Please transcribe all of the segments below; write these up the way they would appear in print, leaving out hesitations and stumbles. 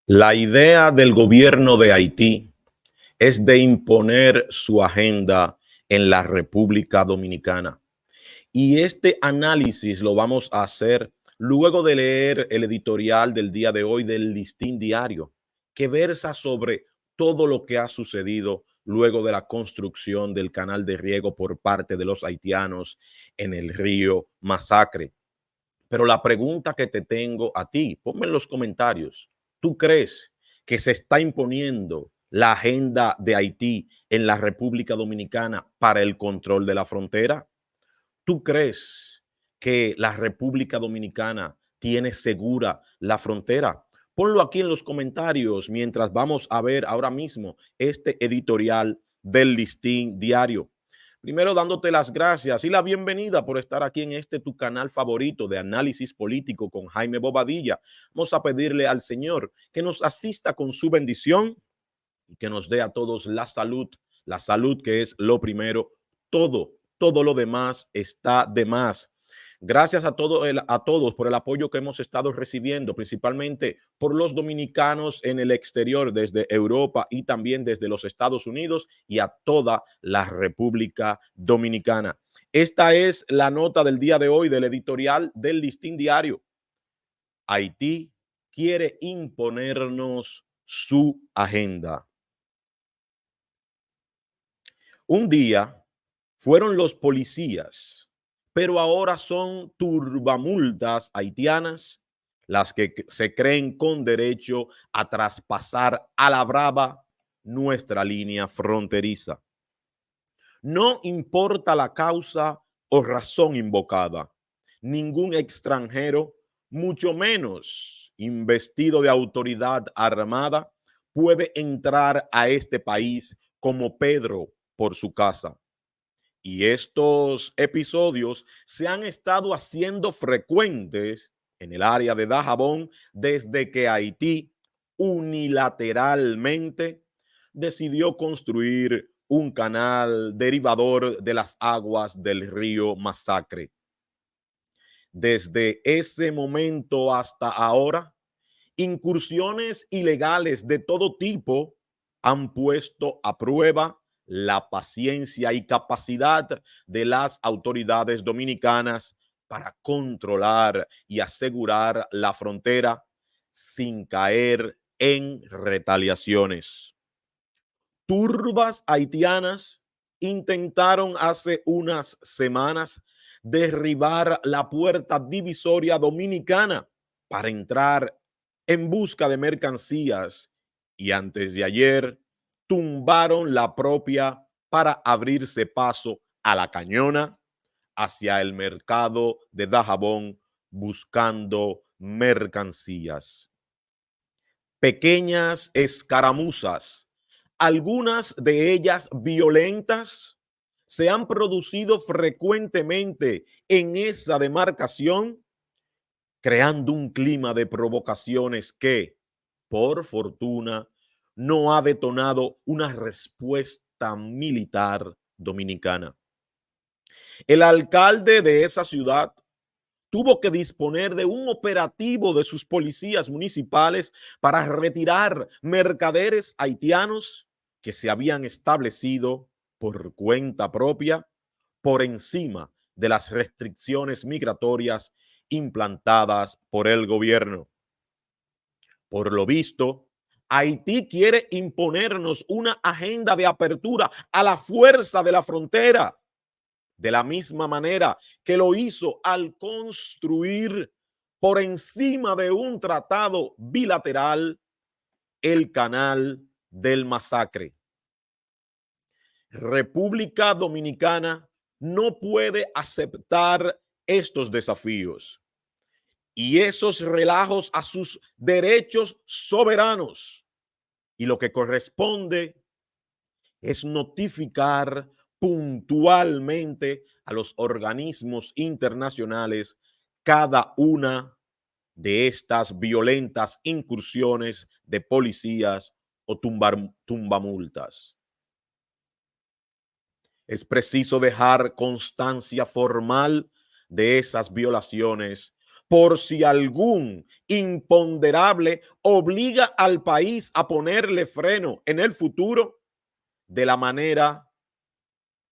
La idea del gobierno de Haití es de imponer su agenda en la República Dominicana. Y este análisis lo vamos a hacer luego de leer el editorial del día de hoy del Listín Diario, que versa sobre todo lo que ha sucedido luego de la construcción del canal de riego por parte de los haitianos en el río Masacre. Pero la pregunta que te tengo a ti, ponme en los comentarios, ¿tú crees que se está imponiendo la agenda de Haití en la República Dominicana para el control de la frontera? ¿Tú crees que la República Dominicana tiene segura la frontera? Ponlo aquí en los comentarios mientras vamos a ver ahora mismo este editorial del Listín Diario. Primero, dándote las gracias y la bienvenida por estar aquí en este tu canal favorito de análisis político con Jaime Bobadilla. Vamos a pedirle al Señor que nos asista con su bendición y que nos dé a todos la salud que es lo primero. Todo lo demás está de más. Gracias a todos por el apoyo que hemos estado recibiendo, principalmente por los dominicanos en el exterior, desde Europa y también desde los Estados Unidos y a toda la República Dominicana. Esta es la nota del día de hoy del editorial del Listín Diario. Haití quiere imponernos su agenda. Un día fueron los policías, pero ahora son turbamultas haitianas las que se creen con derecho a traspasar a la brava nuestra línea fronteriza. No importa la causa o razón invocada, ningún extranjero, mucho menos investido de autoridad armada, puede entrar a este país como Pedro por su casa. Y estos episodios se han estado haciendo frecuentes en el área de Dajabón desde que Haití unilateralmente decidió construir un canal derivador de las aguas del río Masacre. Desde ese momento hasta ahora, incursiones ilegales de todo tipo han puesto a prueba la paciencia y capacidad de las autoridades dominicanas para controlar y asegurar la frontera sin caer en retaliaciones. Turbas haitianas intentaron hace unas semanas derribar la puerta divisoria dominicana para entrar en busca de mercancías y antes de ayer tumbaron la propia para abrirse paso a la Cañona hacia el mercado de Dajabón buscando mercancías. Pequeñas escaramuzas, algunas de ellas violentas, se han producido frecuentemente en esa demarcación, creando un clima de provocaciones que, por fortuna, no ha detonado una respuesta militar dominicana. El alcalde de esa ciudad tuvo que disponer de un operativo de sus policías municipales para retirar mercaderes haitianos que se habían establecido por cuenta propia por encima de las restricciones migratorias implantadas por el gobierno. Por lo visto, Haití quiere imponernos una agenda de apertura a la fuerza de la frontera, de la misma manera que lo hizo al construir por encima de un tratado bilateral el canal del Masacre. República Dominicana no puede aceptar estos desafíos y esos relajos a sus derechos soberanos. Y lo que corresponde es notificar puntualmente a los organismos internacionales cada una de estas violentas incursiones de policías o tumbamultas. Es preciso dejar constancia formal de esas violaciones por si algún imponderable obliga al país a ponerle freno en el futuro de la manera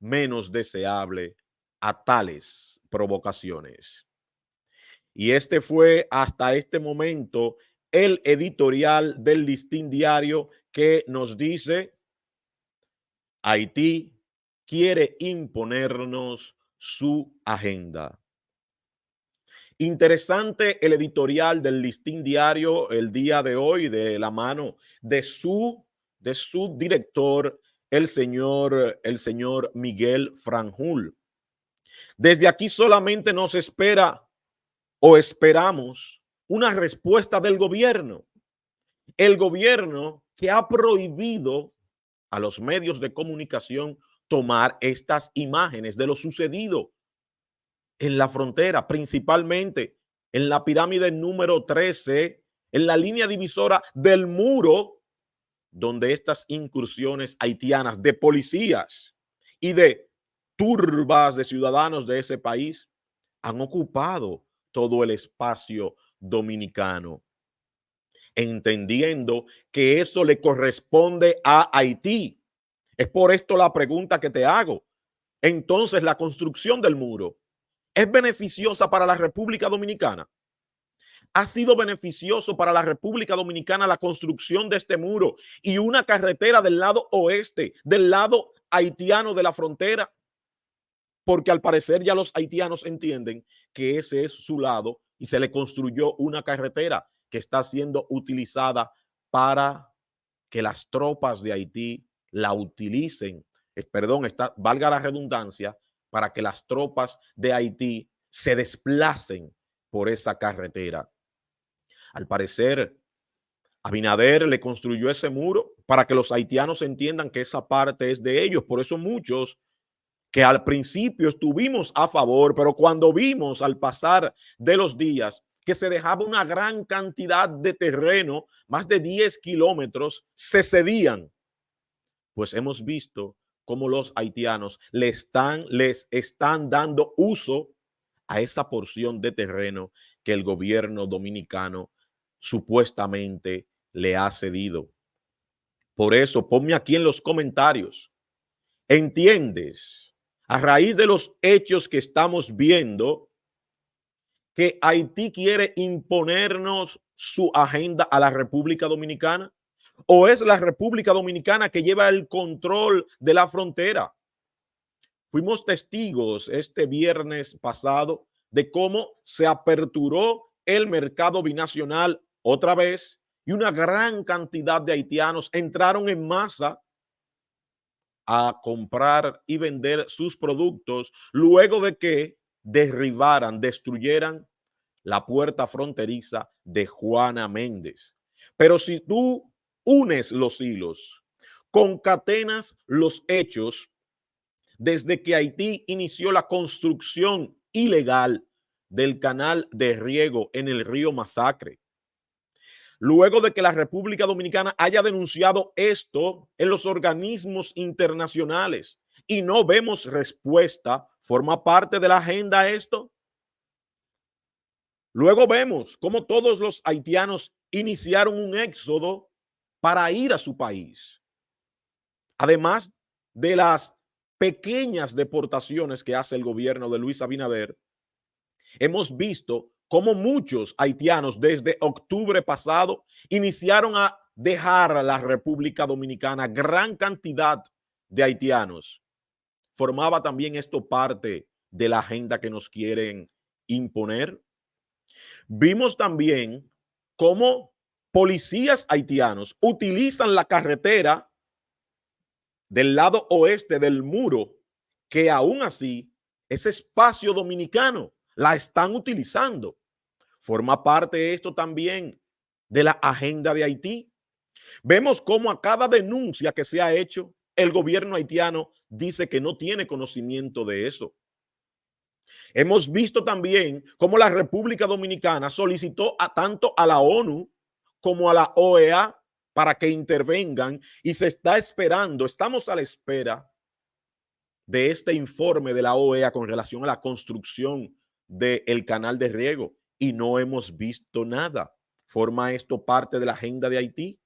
menos deseable a tales provocaciones. Y este fue hasta este momento el editorial del Listín Diario, que nos dice: Haití quiere imponernos su agenda. Interesante el editorial del Listín Diario el día de hoy, de la mano de su director, el señor Miguel Franjul. Desde aquí solamente nos espera o esperamos una respuesta del gobierno. El gobierno que ha prohibido a los medios de comunicación tomar estas imágenes de lo sucedido en la frontera, principalmente en la pirámide número 13, en la línea divisora del muro, donde estas incursiones haitianas de policías y de turbas de ciudadanos de ese país han ocupado todo el espacio dominicano, entendiendo que eso le corresponde a Haití. Es por esto la pregunta que te hago. Entonces, la construcción del muro ¿es beneficiosa para la República Dominicana? ¿Ha sido beneficioso para la República Dominicana la construcción de este muro y una carretera del lado oeste, del lado haitiano de la frontera? Porque al parecer ya los haitianos entienden que ese es su lado y se le construyó una carretera que está siendo utilizada para que las tropas de Haití la utilicen, valga la redundancia, para que las tropas de Haití se desplacen por esa carretera. Al parecer, Abinader le construyó ese muro para que los haitianos entiendan que esa parte es de ellos. Por eso muchos que al principio estuvimos a favor, pero cuando vimos al pasar de los días que se dejaba una gran cantidad de terreno, más de 10 kilómetros, se cedían, pues hemos visto cómo los haitianos les están dando uso a esa porción de terreno que el gobierno dominicano supuestamente le ha cedido. Por eso, ponme aquí en los comentarios, ¿entiendes, a raíz de los hechos que estamos viendo, que Haití quiere imponernos su agenda a la República Dominicana? ¿O es la República Dominicana que lleva el control de la frontera? Fuimos testigos este viernes pasado de cómo se aperturó el mercado binacional otra vez y una gran cantidad de haitianos entraron en masa a comprar y vender sus productos luego de que destruyeran la puerta fronteriza de Juana Méndez. Pero si tú unes los hilos, concatenas los hechos, desde que Haití inició la construcción ilegal del canal de riego en el río Masacre, luego de que la República Dominicana haya denunciado esto en los organismos internacionales y no vemos respuesta, ¿forma parte de la agenda esto? Luego vemos cómo todos los haitianos iniciaron un éxodo para ir a su país, además de las pequeñas deportaciones que hace el gobierno de Luis Abinader. Hemos visto cómo muchos haitianos desde octubre pasado iniciaron a dejar a la República Dominicana. Gran cantidad de haitianos. ¿Formaba también esto parte de la agenda que nos quieren imponer? Vimos también cómo policías haitianos utilizan la carretera del lado oeste del muro, que aún así ese espacio dominicano la están utilizando. Forma parte esto también de la agenda de Haití. Vemos cómo a cada denuncia que se ha hecho, el gobierno haitiano dice que no tiene conocimiento de eso. Hemos visto también cómo la República Dominicana solicitó tanto a la ONU como a la OEA para que intervengan y se está esperando, estamos a la espera de este informe de la OEA con relación a la construcción del canal de riego. y no hemos visto nada. ¿Forma esto parte de la agenda de Haití?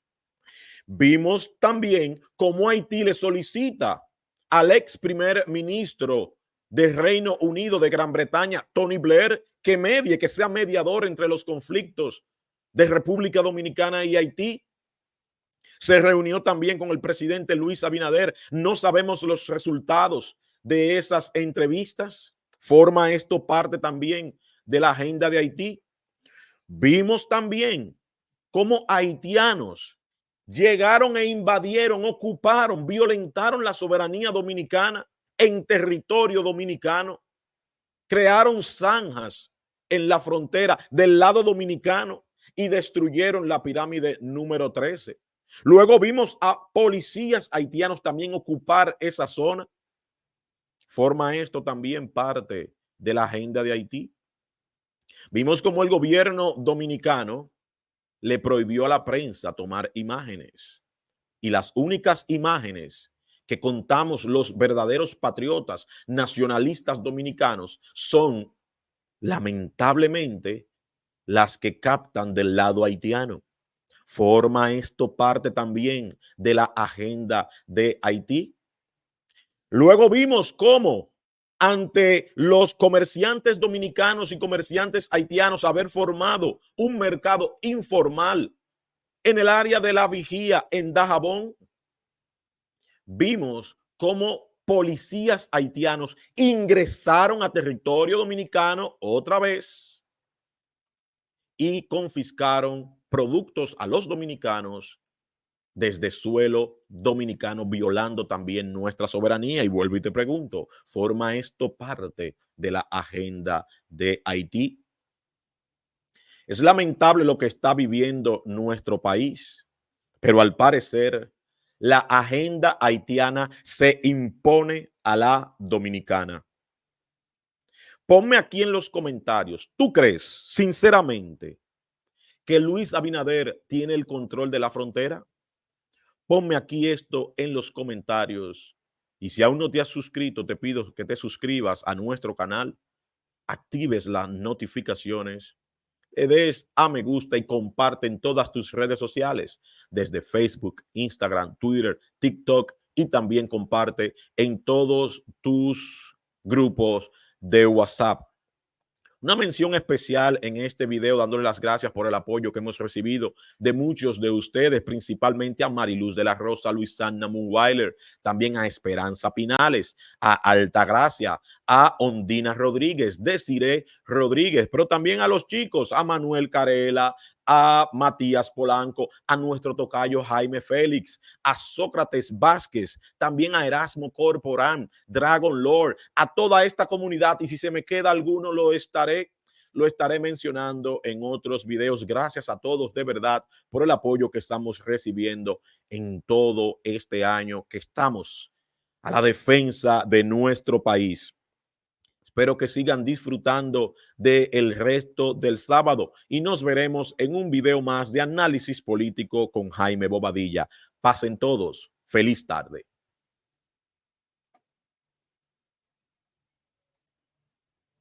Vimos también cómo Haití le solicita al ex primer ministro del Reino Unido de Gran Bretaña, Tony Blair, que medie, que sea mediador entre los conflictos de República Dominicana y Haití. Se reunió también con el presidente Luis Abinader. No sabemos los resultados de esas entrevistas. ¿Forma esto parte también de la agenda de Haití? Vimos también cómo haitianos llegaron e invadieron, ocuparon, violentaron la soberanía dominicana en territorio dominicano, crearon zanjas en la frontera del lado dominicano y destruyeron la pirámide número 13. Luego vimos a policías haitianos también ocupar esa zona. ¿Forma esto también parte de la agenda de Haití? Vimos cómo el gobierno dominicano le prohibió a la prensa tomar imágenes, y las únicas imágenes que contamos los verdaderos patriotas nacionalistas dominicanos son, lamentablemente, las que captan del lado haitiano. ¿Forma esto parte también de la agenda de Haití? Luego vimos cómo ante los comerciantes dominicanos y comerciantes haitianos haber formado un mercado informal en el área de la vigía en Dajabón. Vimos cómo policías haitianos ingresaron a territorio dominicano otra vez y confiscaron productos a los dominicanos desde suelo dominicano, violando también nuestra soberanía. Y vuelvo y te pregunto, ¿forma esto parte de la agenda de Haití? Es lamentable lo que está viviendo nuestro país, pero al parecer la agenda haitiana se impone a la dominicana. Ponme aquí en los comentarios, ¿tú crees sinceramente que Luis Abinader tiene el control de la frontera? Ponme aquí esto en los comentarios. Y si aún no te has suscrito, te pido que te suscribas a nuestro canal, actives las notificaciones, le des a me gusta y comparte en todas tus redes sociales, desde Facebook, Instagram, Twitter, TikTok, y también comparte en todos tus grupos de WhatsApp. Una mención especial en este video, dándole las gracias por el apoyo que hemos recibido de muchos de ustedes, principalmente a Mariluz de la Rosa, Luisana Munweiler, también a Esperanza Pinales, a Altagracia, a Ondina Rodríguez, Desiree Rodríguez, pero también a los chicos, a Manuel Carela, a Matías Polanco, a nuestro tocayo Jaime Félix, a Sócrates Vázquez, también a Erasmo Corporán, Dragon Lord, a toda esta comunidad. Y si se me queda alguno, lo estaré mencionando en otros videos. Gracias a todos de verdad por el apoyo que estamos recibiendo en todo este año que estamos a la defensa de nuestro país. Espero que sigan disfrutando del resto del sábado y nos veremos en un video más de análisis político con Jaime Bobadilla. Pasen todos. Feliz tarde.